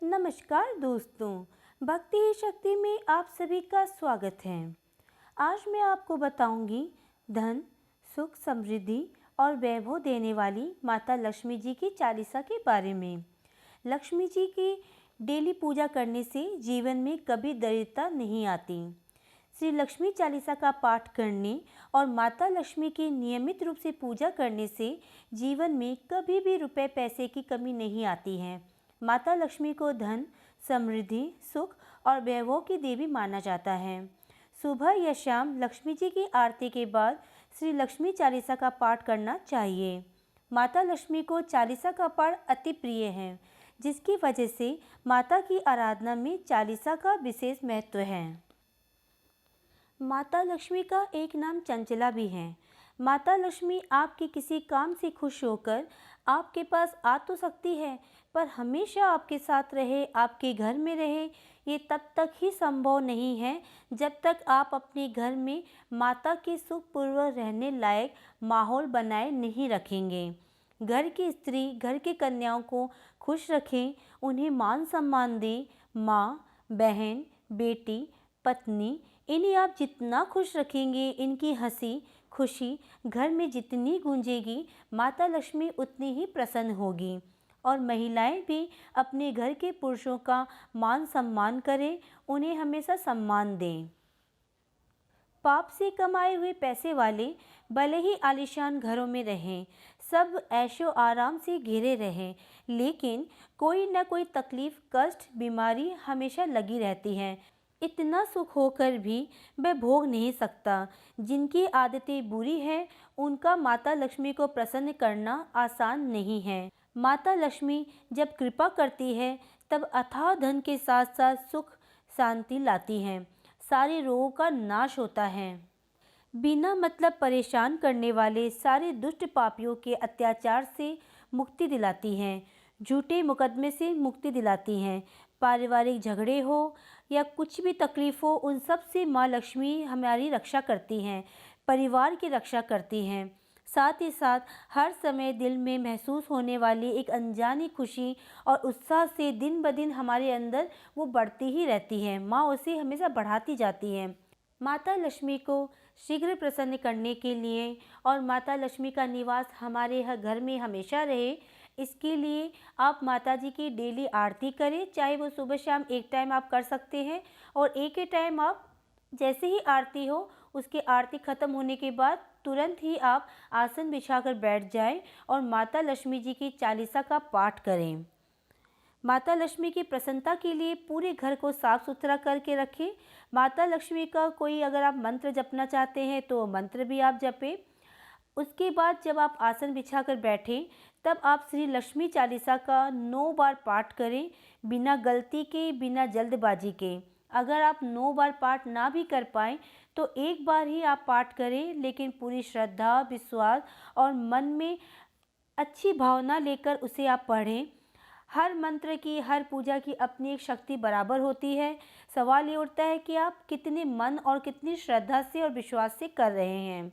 नमस्कार दोस्तों, भक्ति ही शक्ति में आप सभी का स्वागत है। आज मैं आपको बताऊंगी धन, सुख, समृद्धि और वैभव देने वाली माता लक्ष्मी जी की चालीसा के बारे में। लक्ष्मी जी की डेली पूजा करने से जीवन में कभी दरिद्रता नहीं आती। श्री लक्ष्मी चालीसा का पाठ करने और माता लक्ष्मी की नियमित रूप से पूजा करने से जीवन में कभी भी रुपए पैसे की कमी नहीं आती है। माता लक्ष्मी को धन, समृद्धि, सुख और वैभव की देवी माना जाता है। सुबह या शाम लक्ष्मी जी की आरती के बाद श्री लक्ष्मी चालीसा का पाठ करना चाहिए। माता लक्ष्मी को चालीसा का पाठ अति प्रिय है, जिसकी वजह से माता की आराधना में चालीसा का विशेष महत्व है। माता लक्ष्मी का एक नाम चंचला भी है। माता लक्ष्मी आपके किसी काम से खुश होकर आपके पास आ तो सकती है, पर हमेशा आपके साथ रहे, आपके घर में रहे, ये तब तक ही संभव नहीं है जब तक आप अपने घर में माता के सुखपूर्वक रहने लायक माहौल बनाए नहीं रखेंगे। घर की स्त्री, घर की कन्याओं को खुश रखें, उन्हें मान सम्मान दें। माँ, बहन, बेटी, पत्नी, इन्हें आप जितना खुश रखेंगे, इनकी हंसी खुशी घर में जितनी गूंजेगी, माता लक्ष्मी उतनी ही प्रसन्न होगी। और महिलाएं भी अपने घर के पुरुषों का मान सम्मान करें, उन्हें हमेशा सम्मान दें। पाप से कमाए हुए पैसे वाले भले ही आलीशान घरों में रहें, सब ऐशो आराम से घिरे रहें, लेकिन कोई न कोई तकलीफ, कष्ट, बीमारी हमेशा लगी रहती है। इतना सुख होकर भी वह भोग नहीं सकता। जिनकी आदतें बुरी हैं, उनका माता लक्ष्मी को प्रसन्न करना आसान नहीं है। माता लक्ष्मी जब कृपा करती है, तब अथाह धन के साथ साथ सुख शांति लाती हैं। सारे रोगों का नाश होता है। बिना मतलब परेशान करने वाले सारे दुष्ट पापियों के अत्याचार से मुक्ति दिलाती हैं। झूठे मुकदमे से मुक्ति दिलाती हैं। पारिवारिक झगड़े हो या कुछ भी तकलीफ हो, उन सब से माँ लक्ष्मी हमारी रक्षा करती हैं, परिवार की रक्षा करती हैं। साथ ही साथ हर समय दिल में महसूस होने वाली एक अनजानी खुशी और उत्साह से दिन ब दिन हमारे अंदर वो बढ़ती ही रहती है। माँ उसे हमेशा बढ़ाती जाती है। माता लक्ष्मी को शीघ्र प्रसन्न करने के लिए और माता लक्ष्मी का निवास हमारे घर में हमेशा रहे, इसके लिए आप माता जी की डेली आरती करें। चाहे वो सुबह शाम एक टाइम आप कर सकते हैं, और एक ही टाइम आप जैसे ही आरती हो, उसके आरती ख़त्म होने के बाद तुरंत ही आप आसन बिछाकर बैठ जाएं और माता लक्ष्मी जी की चालीसा का पाठ करें। माता लक्ष्मी की प्रसन्नता के लिए पूरे घर को साफ सुथरा करके रखें। माता लक्ष्मी का कोई अगर आप मंत्र जपना चाहते हैं तो मंत्र भी आप जपें। उसके बाद जब आप आसन बिछाकर बैठें, तब आप श्री लक्ष्मी चालीसा का 9 बार पाठ करें, बिना गलती के, बिना जल्दबाजी के। अगर आप 9 बार पाठ ना भी कर पाएँ तो एक बार ही आप पाठ करें, लेकिन पूरी श्रद्धा, विश्वास और मन में अच्छी भावना लेकर उसे आप पढ़ें। हर मंत्र की, हर पूजा की अपनी एक शक्ति बराबर होती है। सवाल ये उठता है कि आप कितने मन और कितनी श्रद्धा से और विश्वास से कर रहे हैं।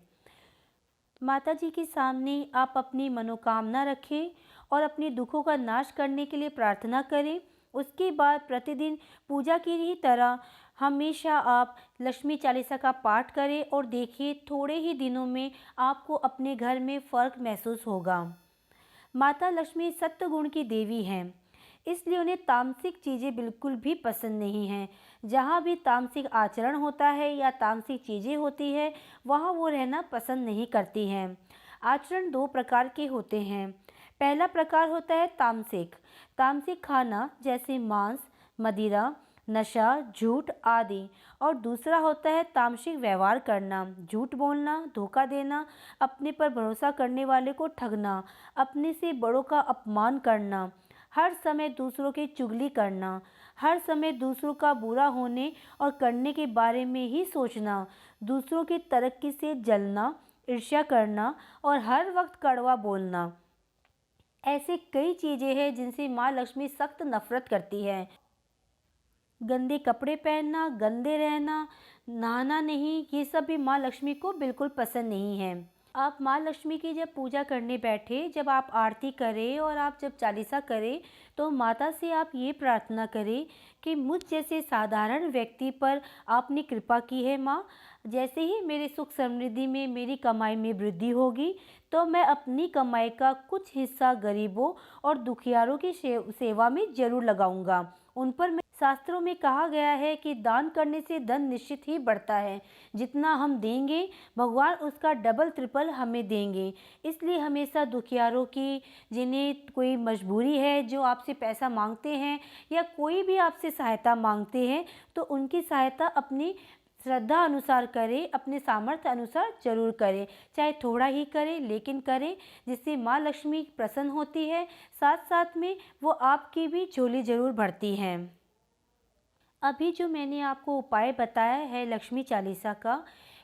माता जी के सामने आप अपनी मनोकामना रखें और अपने दुखों का नाश करने के लिए प्रार्थना करें। उसके बाद प्रतिदिन पूजा की ही तरह हमेशा आप लक्ष्मी चालीसा का पाठ करें और देखिए थोड़े ही दिनों में आपको अपने घर में फ़र्क महसूस होगा। माता लक्ष्मी सत्व गुण की देवी हैं, इसलिए उन्हें तामसिक चीज़ें बिल्कुल भी पसंद नहीं हैं। जहाँ भी तामसिक आचरण होता है या तामसिक चीज़ें होती है, वहाँ वो रहना पसंद नहीं करती हैं। आचरण 2 प्रकार के होते हैं। पहला प्रकार होता है तामसिक। तामसिक खाना जैसे मांस, मदिरा, नशा, झूठ आदि। और दूसरा होता है तामसिक व्यवहार करना, झूठ बोलना, धोखा देना, अपने पर भरोसा करने वाले को ठगना, अपने से बड़ों का अपमान करना, हर समय दूसरों की चुगली करना, हर समय दूसरों का बुरा होने और करने के बारे में ही सोचना, दूसरों की तरक्की से जलना, ईर्ष्या करना और हर वक्त कड़वा बोलना। ऐसे कई चीज़ें हैं जिनसे माँ लक्ष्मी सख्त नफरत करती है। गंदे कपड़े पहनना, गंदे रहना, नहाना नहीं, ये सब भी माँ लक्ष्मी को बिल्कुल पसंद नहीं है। आप माँ लक्ष्मी की जब पूजा करने बैठे, जब आप आरती करें और आप जब चालीसा करें, तो माता से आप ये प्रार्थना करें कि मुझ जैसे साधारण व्यक्ति पर आपने कृपा की है माँ। जैसे ही मेरे सुख समृद्धि में, मेरी कमाई में वृद्धि होगी, तो मैं अपनी कमाई का कुछ हिस्सा गरीबों और दुखियारों की सेवा में जरूर लगाऊंगा। उन पर शास्त्रों में कहा गया है कि दान करने से धन निश्चित ही बढ़ता है। जितना हम देंगे, भगवान उसका डबल ट्रिपल हमें देंगे। इसलिए हमेशा दुखियारों की, जिन्हें कोई मजबूरी है, जो आपसे पैसा मांगते हैं या कोई भी आपसे सहायता मांगते हैं, तो उनकी सहायता अपनी श्रद्धा अनुसार करें, अपने सामर्थ्य अनुसार जरूर करें। चाहे थोड़ा ही करें, लेकिन करें, जिससे माँ लक्ष्मी प्रसन्न होती है। साथ साथ में वो आपकी भी झोली जरूर भरती हैं। अभी जो मैंने आपको उपाय बताया है लक्ष्मी चालीसा का,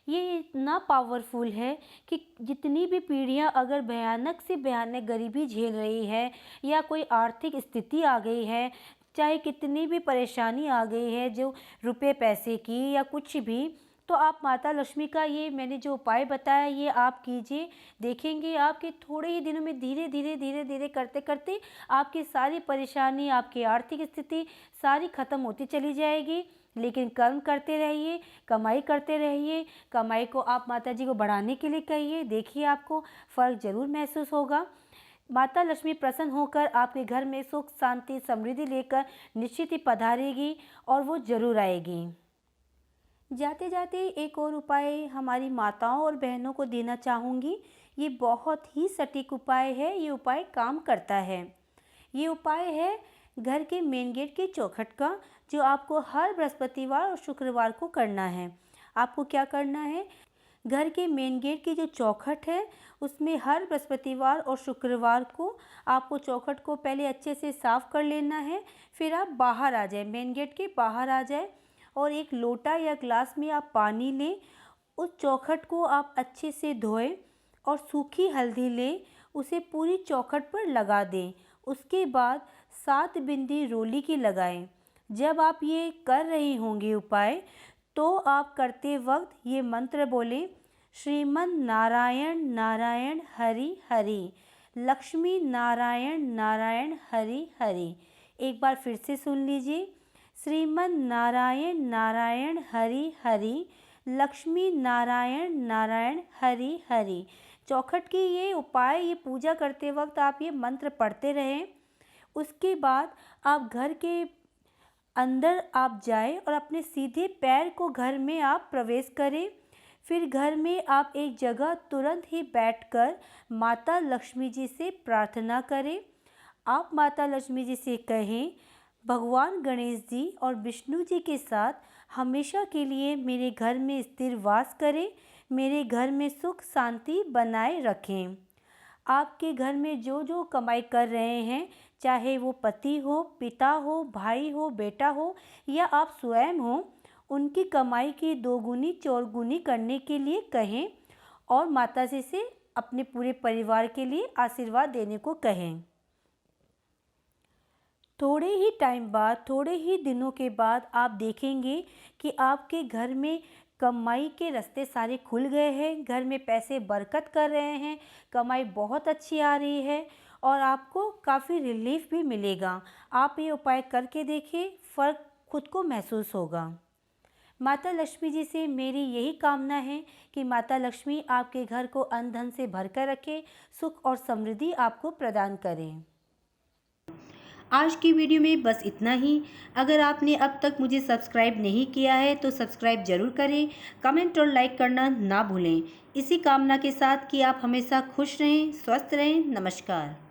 ये इतना पावरफुल है कि जितनी भी पीढ़ियां अगर भयानक से भयानक गरीबी झेल रही है या कोई आर्थिक स्थिति आ गई है, चाहे कितनी भी परेशानी आ गई है, जो रुपए पैसे की या कुछ भी, तो आप माता लक्ष्मी का ये मैंने जो उपाय बताया ये आप कीजिए। देखेंगे आपके थोड़े ही दिनों में धीरे धीरे धीरे धीरे करते करते आपकी सारी परेशानी, आपकी आर्थिक स्थिति सारी खत्म होती चली जाएगी। लेकिन कर्म करते रहिए, कमाई करते रहिए। कमाई को आप माता जी को बढ़ाने के लिए कहिए, देखिए आपको फर्क जरूर महसूस होगा। माता लक्ष्मी प्रसन्न होकर आपके घर में सुख शांति समृद्धि लेकर निश्चित ही पधारेगी और वो जरूर आएगी। जाते जाते एक और उपाय हमारी माताओं और बहनों को देना चाहूँगी। ये बहुत ही सटीक उपाय है, ये उपाय काम करता है। ये उपाय है घर के मेन गेट के चौखट का, जो आपको हर बृहस्पतिवार और शुक्रवार को करना है। आपको क्या करना है, घर के मेन गेट की जो चौखट है उसमें हर बृहस्पतिवार और शुक्रवार को आपको चौखट को पहले अच्छे से साफ़ कर लेना है। फिर आप बाहर आ जाए, मेन गेट के बाहर आ जाए और एक लोटा या ग्लास में आप पानी लें। उस चौखट को आप अच्छे से धोएं और सूखी हल्दी लें, उसे पूरी चौखट पर लगा दें। उसके बाद 7 बिंदी रोली की लगाएं। जब आप ये कर रहे होंगे उपाय, तो आप करते वक्त ये मंत्र बोलें, श्रीमन नारायण नारायण हरि हरि, लक्ष्मी नारायण नारायण हरि हरि। एक बार फिर से सुन लीजिए, श्रीमन नारायण नारायण हरि हरि, लक्ष्मी नारायण नारायण हरि हरि। चौखट की ये उपाय, ये पूजा करते वक्त आप ये मंत्र पढ़ते रहें। उसके बाद आप घर के अंदर आप जाएं और अपने सीधे पैर को घर में आप प्रवेश करें। फिर घर में आप एक जगह तुरंत ही बैठकर माता लक्ष्मी जी से प्रार्थना करें। आप माता लक्ष्मी जी से कहें, भगवान गणेश जी और विष्णु जी के साथ हमेशा के लिए मेरे घर में स्थिर वास करें, मेरे घर में सुख शांति बनाए रखें। आपके घर में जो जो कमाई कर रहे हैं, चाहे वो पति हो, पिता हो, भाई हो, बेटा हो या आप स्वयं हो, उनकी कमाई की 2 गुनी 4 गुनी करने के लिए कहें और माता जी से अपने पूरे परिवार के लिए आशीर्वाद देने को कहें। थोड़े ही टाइम बाद, थोड़े ही दिनों के बाद आप देखेंगे कि आपके घर में कमाई के रास्ते सारे खुल गए हैं, घर में पैसे बरकत कर रहे हैं, कमाई बहुत अच्छी आ रही है और आपको काफ़ी रिलीफ भी मिलेगा। आप ये उपाय करके देखिए, फ़र्क खुद को महसूस होगा। माता लक्ष्मी जी से मेरी यही कामना है कि माता लक्ष्मी आपके घर को अन्न धन से भरकर रखे, सुख और समृद्धि आपको प्रदान करें। आज की वीडियो में बस इतना ही। अगर आपने अब तक मुझे सब्सक्राइब नहीं किया है तो सब्सक्राइब जरूर करें, कमेंट और लाइक करना ना भूलें। इसी कामना के साथ कि आप हमेशा खुश रहें, स्वस्थ रहें। नमस्कार।